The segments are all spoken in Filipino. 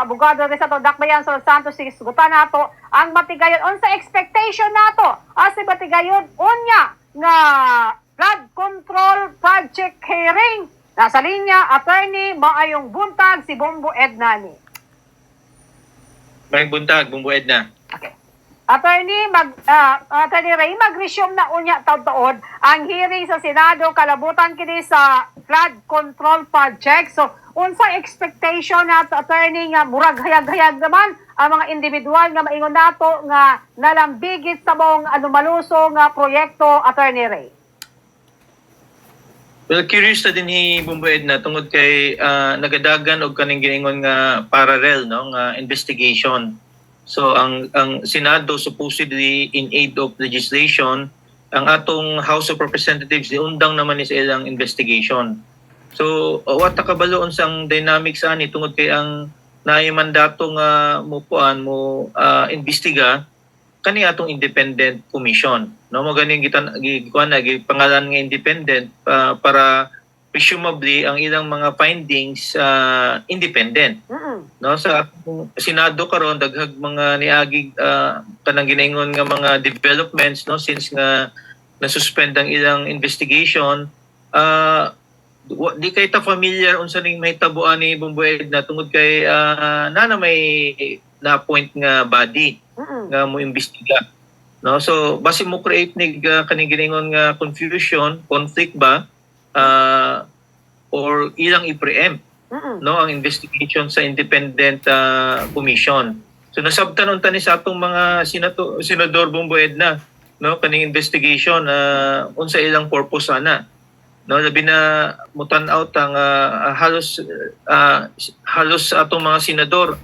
abogado rin sa to Dakbayan sa Los Santos sigutan nato ang batigayon unsa expectation nato as batigayon unya nga flood control project hearing. Nasa linya attorney maayong buntag si Bombo Edna ni. Maayong buntag Bombo Edna. Okay. Attorney Ray mag-resume na unya taud-taod ang hearing sa Senado kalabutan kini sa flood control project. So unsa expectation nato attorney nga murag hayag-hayag naman ang mga individual nga maingon nato nga nalambigit sa mong malusong nga proyekto attorney Ray? Well, curious na din ni Bombo Edna tungod kay nagadagan og kaning giningon nga parallel no nga investigation. So ang Senado supposedly in aid of legislation, ang atong House of Representatives diundang naman ni sa ilang investigation. So what kabaloon sang dynamics ani tungod kay ang naay mandato nga mo imbestiga kani atong independent commission. No mo ganing pangalan nga independent para presumably ang ilang mga findings independent. No sa Senado karon daghag mga niagig kanang ginaingon nga mga developments no since nga na-suspend ang ilang investigation. Di kay ta familiar unsa ning mahitabuan ni Bombo Edna tungod kay na may na-appoint nga body nga mo imbestiga. No so base mo create nig kaning ginaingon nga confusion, conflict ba or ilang i-preempt no ang investigation sa independent commission. So nasabtanon tani sa atong mga senador Bombo Edna no kaning investigation unsa ilang purpose ana. No labi na mutan out ang halos atong mga senador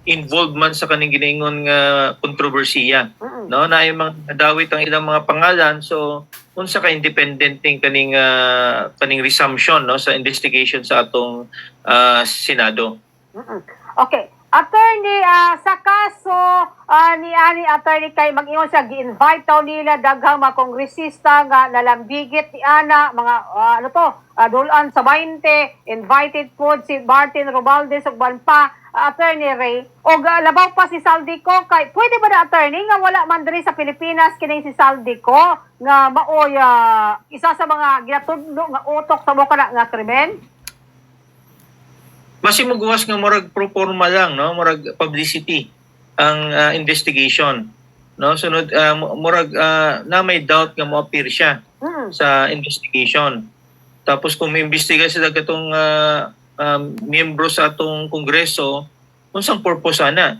involved man sa kaning ginaingon nga kontrobersiya. No naay mga dawit ang ilang mga pangalan so unsa ka independent kaning resumption no sa investigation sa atong Senado. Okay. Attorney, sa kaso ni attorney kay mag-ingon siya gi-invite daw nila daghang mga kongresista nga nalambigit ni ana mga dulan sa 20 invited po si Martin Romualdez ug ban pa attorney Ray og labaw pa si Saldico kay pwede ba na attorney nga wala man diri sa Pilipinas kining si Saldico nga maoy isa sa mga ginatudlo nga utok sa mo kana nga krimen? Basi magawas nga murag pro forma lang no murag publicity ang investigation no sunod murag na may doubt nga mo-appear siya sa investigation tapos kung maimbestiga sila katong miyembro sa atong kongreso unsang purpose ana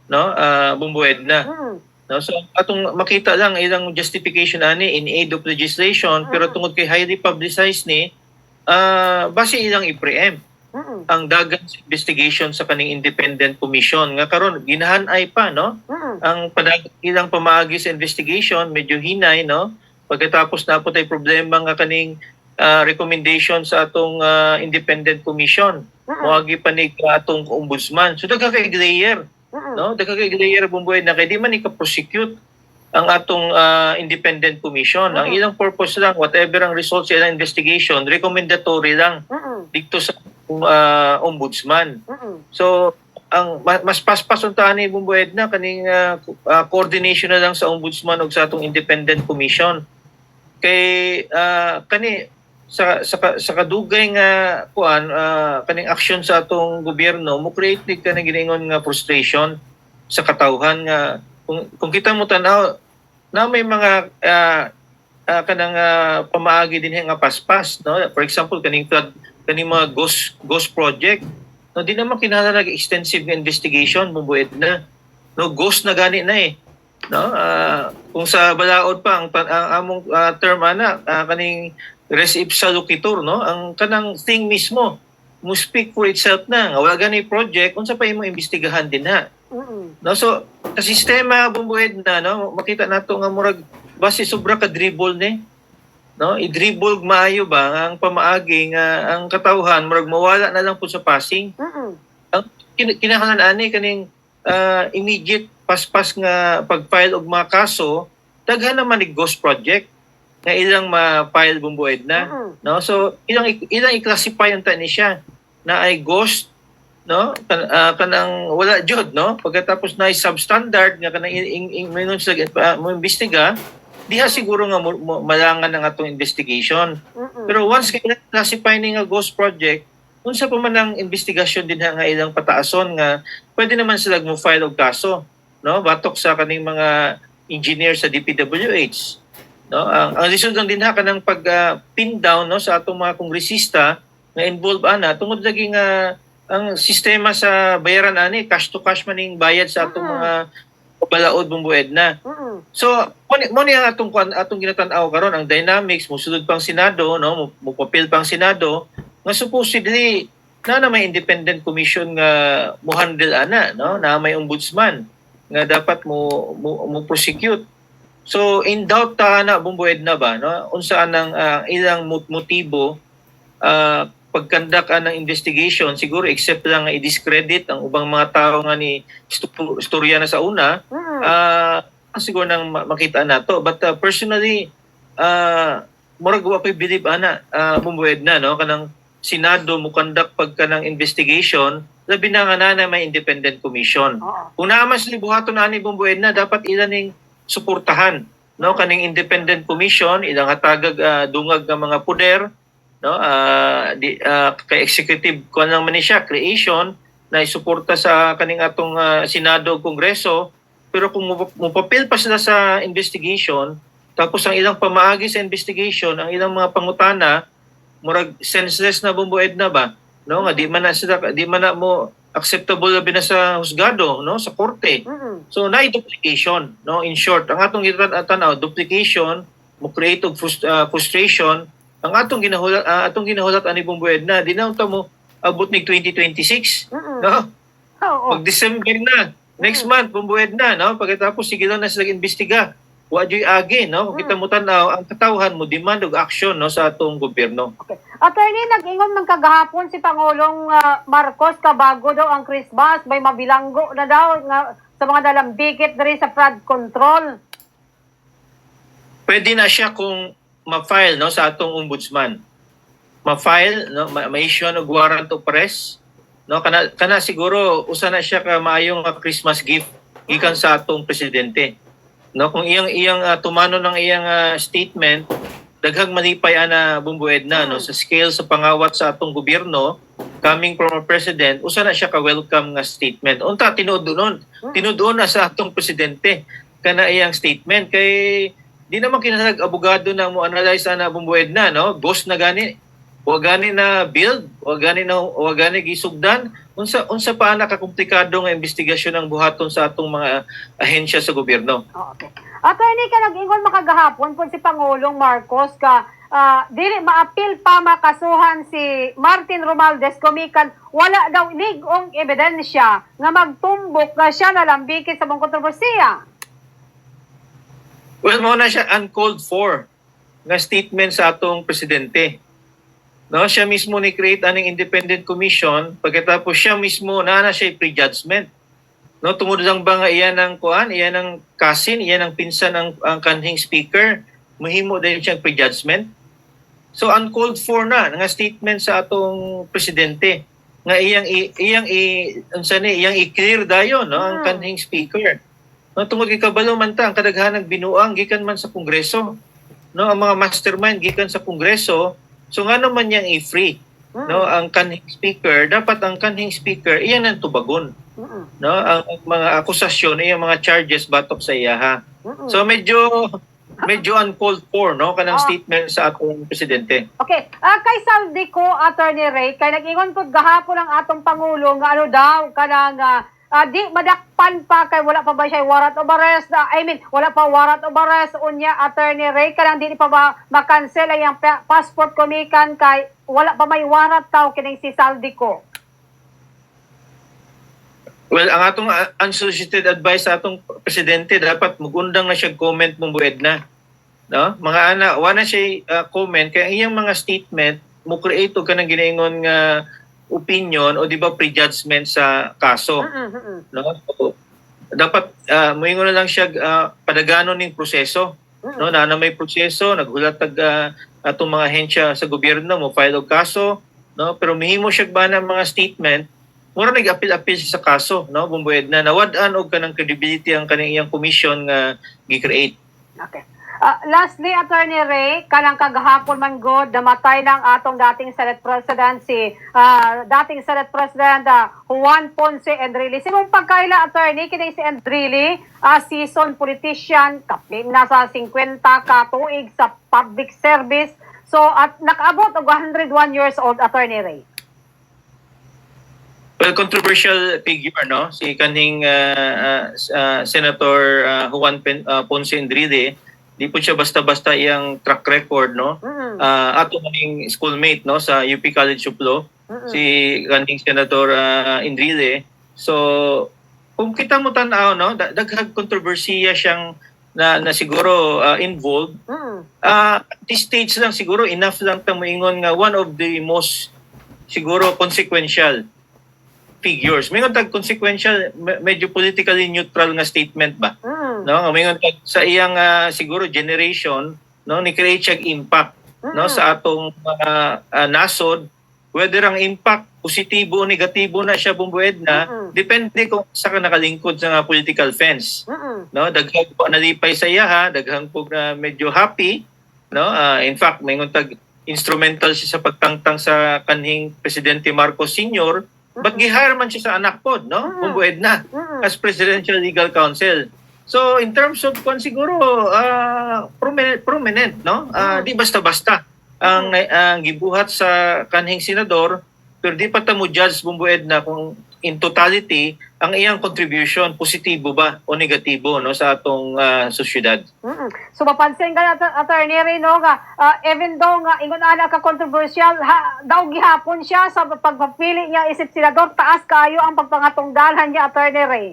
no Bombo Edna no so atong makita lang ilang justification ani in aid of legislation pero tungod kay highly publicized ni base ilang i-preempt ang dagan investigation sa kaning independent commission nga karon ginahanay pa no ang ilang pamaagi sa investigation medyo hinay no pagkatapos na po tay problema nga kaning recommendation sa atong independent commission moagi pa ni atong ombudsman so dagha kay layer no dagha kay layer Bombo Edna kay di man ika-prosecute ang atong independent commission ang ilang purpose lang whatever ang results sa ilang investigation recommendatory lang dito sa ombudsman. So ang mas paspas unta ni Bombo Edna kaning coordination na lang sa ombudsman ug sa atong independent commission. Kay kani sa kadugay nga kaning action sa atong gobyerno mo create nig kaning giningon nga frustration sa katawhan nga kung kita mo tanaw na may mga kanang pamaagi din nga paspas no for example kaning mga ghost project no di naman kinahanglan extensive investigation Bombo Edna no ghost na gani na no kung sa balaod pa ang among term ana kaning res ipsa loquitur no ang kanang thing mismo mo speak for itself na nga wala gani project unsa pa imong imbestigahan din ha no so sa sistema Bombo Edna no makita nato nga murag base sobra ka dribble ni no i-dribble maayo ba ang pamaagi nga ang katawhan murag mawala na lang po sa passing ang kinahanglan ani kaning immediate paspas nga pag-file og mga kaso daghan naman ni ghost project nga ilang ma-file Bombo Edna no so ilang i-classify unta ni siya na ay ghost no kanang wala jud, no, pagkatapos na substandard nga kanang mingon sa mo imbestiga, diha siguro nga malangan ang atong investigation. Pero once kay classify ni nga ghost project, unsa pa man ang investigasyon din nga ilang pataason nga pwede naman sila mo file og kaso, no, batok sa kaning mga engineer sa DPWH, no. Ang lisod lang din ha kanang pag pin down, no, sa atong mga kongresista nga involved ana tungod lagi nga ang sistema sa bayaran ani cash to cash maning bayad sa atong mga balaod bumbued na. So mo ni ang atong ginatan-aw karon ang dynamics mosulod pang Senado, no, mo papel pang Senado nga supposedly na may independent commission nga mo handle ana, no, na may ombudsman nga dapat mo prosecute. So in doubt ta na bumbued na ba, no, unsa ang ilang motibo pagkandak ng investigation, siguro except lang nga i-discredit ang ubang mga tao nga ni istorya na sa una, siguro nang makita na to. But personally, murag wa ko'y believe ana, bumbued na, no, kanang Senado mo conduct pagka ng investigation, labi na nga na may independent commission. Kung naman sila buhaton na ni bumbued na, dapat ilaning suportahan, no, kaning independent commission, ilang hatagag dungag ng mga puder, no, kay executive ko lang man ni siya creation na isuporta sa kaning atong Senado, Kongreso, pero kung mupapil pa sila sa investigation tapos ang ilang pamaagi sa investigation, ang ilang mga pangutana murag senseless na bumbued na ba, no, nga di man na mo acceptable na sa husgado, no, sa korte. So na duplication, no, in short ang atong tanaw duplication mo create og frustration. Ang atong ginahulat ani bumbued na dinawta mo abot nig 2026, no? Pag December na next month bumbued na, no, pagkatapos sige lang na sila imbestiga wa joy agi, no, kita mo tan-aw ang katawhan mo demand og action, no, sa atong gobyerno. Okay. Attorney, nag-ingon man kagahapon si Pangulong Marcos kabago daw ang Christmas may mabilanggo na daw nga sa mga dalambigit diri sa flood control. Pwede na siya kung ma-file, no, sa atong ombudsman. Ma-file, no, ma-issue og warrant of arrest, no, kana siguro usa na siya ka maayong Christmas gift gikan sa atong presidente. No, kung iyang tumano ng iyang statement daghang malipay ana bumbued na, no, sa scale sa pangawat sa atong gobyerno coming from a president, usa na siya ka welcome nga statement. Unta tinuod na sa atong presidente kana iyang statement kay di naman kinahanglan abogado na mo analyze na bumbued na, no, ghost na gani wa gani na build wa gani gisugdan unsa pa ana ka komplikado nga investigasyon ang buhaton sa atong mga ahensya sa gobyerno. Okay. Attorney, ka nag-ingon makagahapon po si Pangulong Marcos ka dili maapil pa makasuhan si Martin Romualdez kumikan wala daw lig-ong ebidensya nga magtumbok nga siya nalambikit sa mga kontrobersiya. Well, mo na siya uncalled for nga statement sa atong presidente. No, siya mismo ni create aning independent commission pagkatapos siya mismo na siya prejudgment. No, tungod lang ba nga iyan ang iyan ang cousin, iyan ang pinsan ang kanhing speaker, mahimo din siyang prejudgment. So uncalled for na nga statement sa atong presidente nga iyang i-clear dayon, no, ang kanhing speaker. No, tungod kay kabalo man ta ang kadaghanang binuang gikan man sa Kongreso, no, ang mga mastermind gikan sa Kongreso, so nga naman yang i-free, no, ang kanhing speaker, dapat ang kanhing speaker iyan ang tubagon, no, ang mga akusasyon, iyang mga charges batok sa iyaha. So medyo uncalled for, no, kanang statement sa atong presidente. Okay, kay Saldico, Attorney Ray, kay nag-ingon po gahapon ang atong Pangulo nga ano daw kanang di madakpan pa kay wala pa ba siya warrant of arrest, wala pa warrant of arrest unya Attorney Ray kanang di pa ba makancel ang passport kumikan kay wala pa may warrant taw kining si Saldico. Well, ang atong unsolicited advice sa atong presidente dapat magundang na siya comment mong bued na, no, mga ana wala siya comment kay iyang mga statement mo create og kanang ginaingon nga opinion o di ba prejudgment sa kaso, no, so, dapat moingon na lang siya padaganon ning proseso, no, na may proseso naghulat atong mga ahensya sa gobyerno mo file og kaso, no, pero mihimo siya ba ng mga statement mura nag-appeal siya sa kaso, no? Bumbo Edna, nawad-an og kanang credibility ang kanang iyang commission nga gi-create. Okay. Lastly, Attorney Ray, kanang kagahapon man god, namatay ng atong dating Senate President dating Senate President Juan Ponce Enrile. Sinong pagkaila, Attorney, kini si Enrile, seasoned politician, kapin na sa 50 ka tuig sa public service. So, at nakaabot og 101 years old, Attorney Ray. Well, controversial figure, no? Si kaning Senator Juan Ponce Enrile, di po siya basta-basta iyang track record, no? Ato maning schoolmate, no, sa UP College of Law, si kaning Senator Enrile. So, kung kita mo tanaw, no, daghang kontrobersiya siyang na siguro involved. At this stage lang siguro enough lang ta moingon nga one of the most siguro consequential figures. Mingon tag consequential, medyo politically neutral nga statement ba? No, mingon tag sa iyang siguro generation, no, ni create siya impact, no, sa atong nasod, whether ang impact positibo o negatibo na siya bumbued na, depende kung sa ka nakalingkod sa nga political fence. No, daghang po nalipay sa iya ha, daghang po na medyo happy, no. In fact, mingon tag instrumental siya sa pagtangtang sa kanhing Presidente Marcos Sr. But gihire man siya sa anak pod, no? Bumbued na as Presidential Legal Counsel. So in terms of siguro prominent, no? Di basta-basta ang gibuhat sa kanhing senador, pero di pa ta mo judge bumbued na kung in totality ang iyang contribution positibo ba o negatibo, no, sa atong sosyedad. So mapansin ka Attorney Ray, no, nga even though nga ingon ana ka controversial daw gihapon siya sa pagpapili niya isip senador, taas kayo ang pagpangatungdalan niya, Attorney Ray.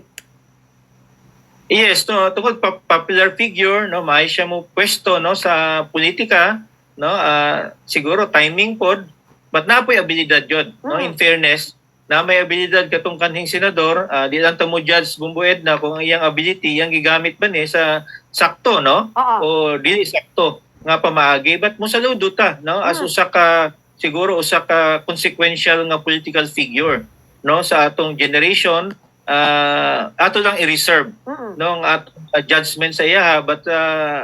Yes, no, tungkol popular figure, no, may siya mo pwesto, no, sa politika, no, siguro timing pod, but napoy abilidad yun, no, in fairness, na may abilidad katong kanhing senador, di lang mo judge bumbued na kung ang iyang ability, iyang gigamit ba ni sa sakto, no, o dili sakto nga pamaagi, but mo saludo ta, no, as usa ka, siguro usa ka consequential nga political figure, no, sa atong generation. Ato lang i-reserve no ang judgment sa iya, but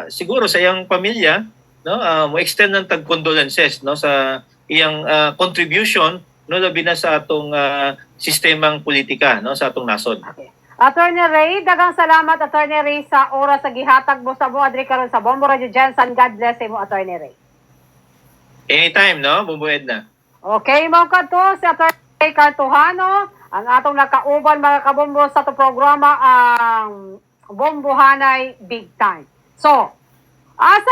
siguro sa iyang pamilya, no, mo extend ng tag condolences, no, sa iyang contribution, no, labi na sa atong sistemang politika, no, sa atong nasod. Okay. Attorney Ray, daghang salamat, Attorney Ray, sa oras sa gihatag mo sa mo adri karon sa Bombo Radio Jensen. God bless mo, Attorney Ray. Anytime, no, bumbued na. Okay, mo kadto si Attorney Ray Cartuhano, ang atong nakauban mga kabombo sa to programa ang Bombohanay Big Time. So, asa